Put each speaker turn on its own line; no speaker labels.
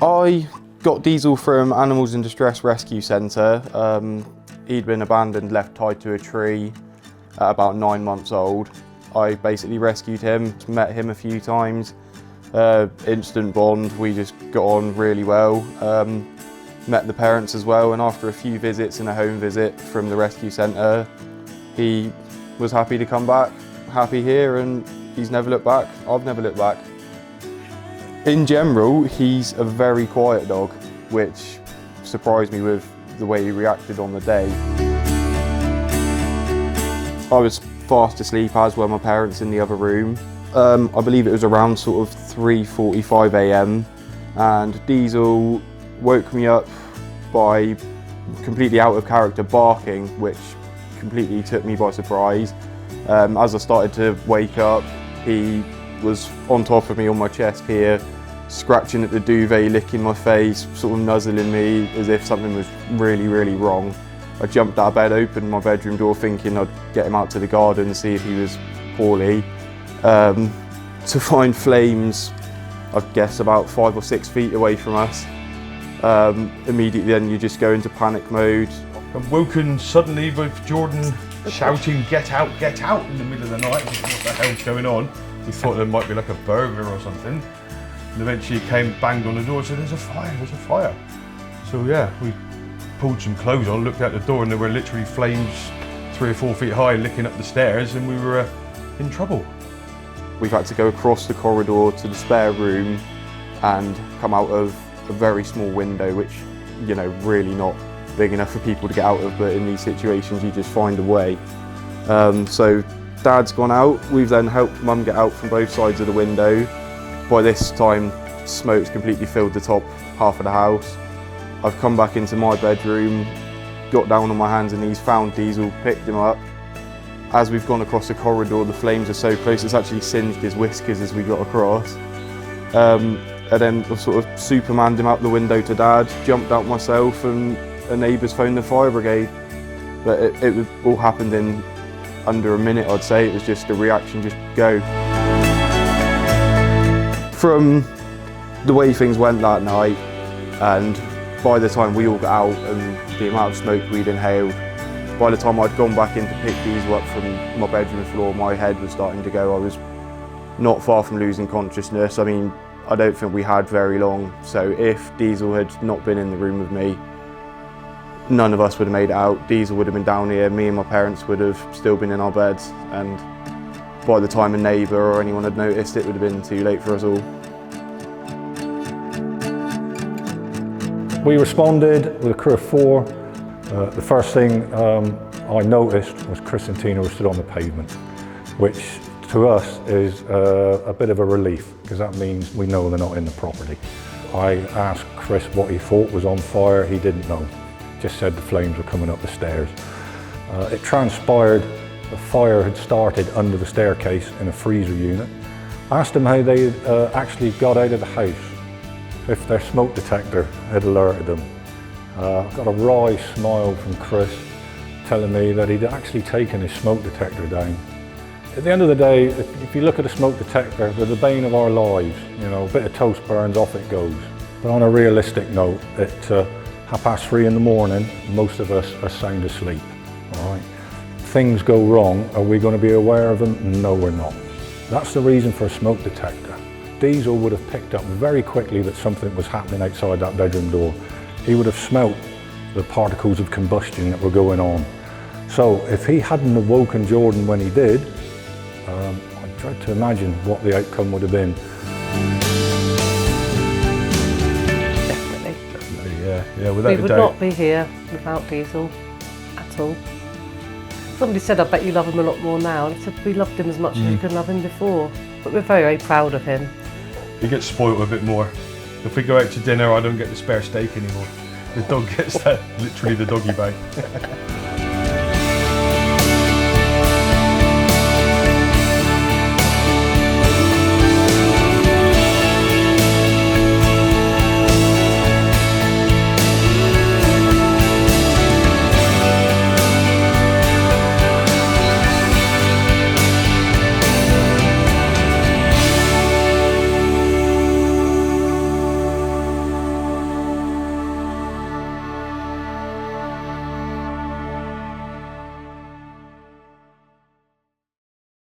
I got Diesel from Animals in Distress Rescue Centre. He'd been abandoned, left tied to a tree at about 9 months old. I basically rescued him, met him a few times, instant bond, we just got on really well. Met the parents as well, and after a few visits and a home visit from the rescue centre, he was happy to come back, happy here, and he's never looked back. I've never looked back. In general, he's a very quiet dog, which surprised me with the way he reacted on the day. I was fast asleep, as were my parents in the other room. I believe it was around sort of 3:45 AM, and Diesel woke me up by completely out of character barking, which completely took me by surprise. As I started to wake up, he was on top of me on my chest here, scratching at the duvet, licking my face, sort of nuzzling me as if something was really, really wrong. I jumped out of bed, opened my bedroom door thinking I'd get him out to the garden and see if he was poorly. To find flames, I guess about 5 or 6 feet away from us. Immediately then you just go into panic mode.
I'm woken suddenly with Jordan shouting, get out, in the middle of the night. What the hell's going on? We thought there might be like a burglar or something. And eventually he came, banged on the door and said, there's a fire. So yeah, we pulled some clothes on, looked out the door, and there were literally flames 3 or 4 feet high licking up the stairs, and we were in trouble.
We've had to go across the corridor to the spare room and come out of a very small window, which, you know, really not big enough for people to get out of, but in these situations you just find a way. So Dad's gone out, we've then helped Mum get out from both sides of the window. By this time, smoke's completely filled the top half of the house. I've come back into my bedroom, got down on my hands and knees, found Diesel, picked him up. As we've gone across the corridor, the flames are so close, it's actually singed his whiskers as we got across. And then I sort of Supermaned him out the window to Dad, jumped out myself, and a neighbour's phoned the fire brigade. But it all happened in under a minute, I'd say. It was just a reaction, just go. From the way things went that night, and by the time we all got out and the amount of smoke we'd inhaled, by the time I'd gone back in to pick Diesel up from my bedroom floor, my head was starting to go. I was not far from losing consciousness. I mean, I don't think we had very long, so if Diesel had not been in the room with me, none of us would have made it out. Diesel would have been down here, me and my parents would have still been in our beds, and by the time a neighbour or anyone had noticed, it would have been too late for us all.
We responded with a crew of 4. The first thing I noticed was Chris and Tina were stood on the pavement, which to us is a bit of a relief, because that means we know they're not in the property. I asked Chris what he thought was on fire. He didn't know, just said the flames were coming up the stairs. It transpired the fire had started under the staircase in a freezer unit. I asked them how they actually got out of the house, if their smoke detector had alerted them. Got a wry smile from Chris telling me that he'd actually taken his smoke detector down. At the end of the day, if you look at a smoke detector, they're the bane of our lives. You know, a bit of toast burns, off it goes. But on a realistic note, at 3:30 in the morning, most of us are sound asleep, all right? Things go wrong, are we going to be aware of them? No, we're not. That's the reason for a smoke detector. Diesel would have picked up very quickly that something was happening outside that bedroom door. He would have smelt the particles of combustion that were going on. So if he hadn't awoken Jordan when he did, I dread to imagine what the outcome would have been.
Definitely.
Yeah, without a doubt.
We would not be here without Diesel at all. Somebody said, I bet you love him a lot more now. And I said, we loved him as much as you could love him before. But we're very, very proud of him.
He gets spoiled a bit more. If we go out to dinner, I don't get the spare steak anymore. The dog gets that, literally the doggy bag.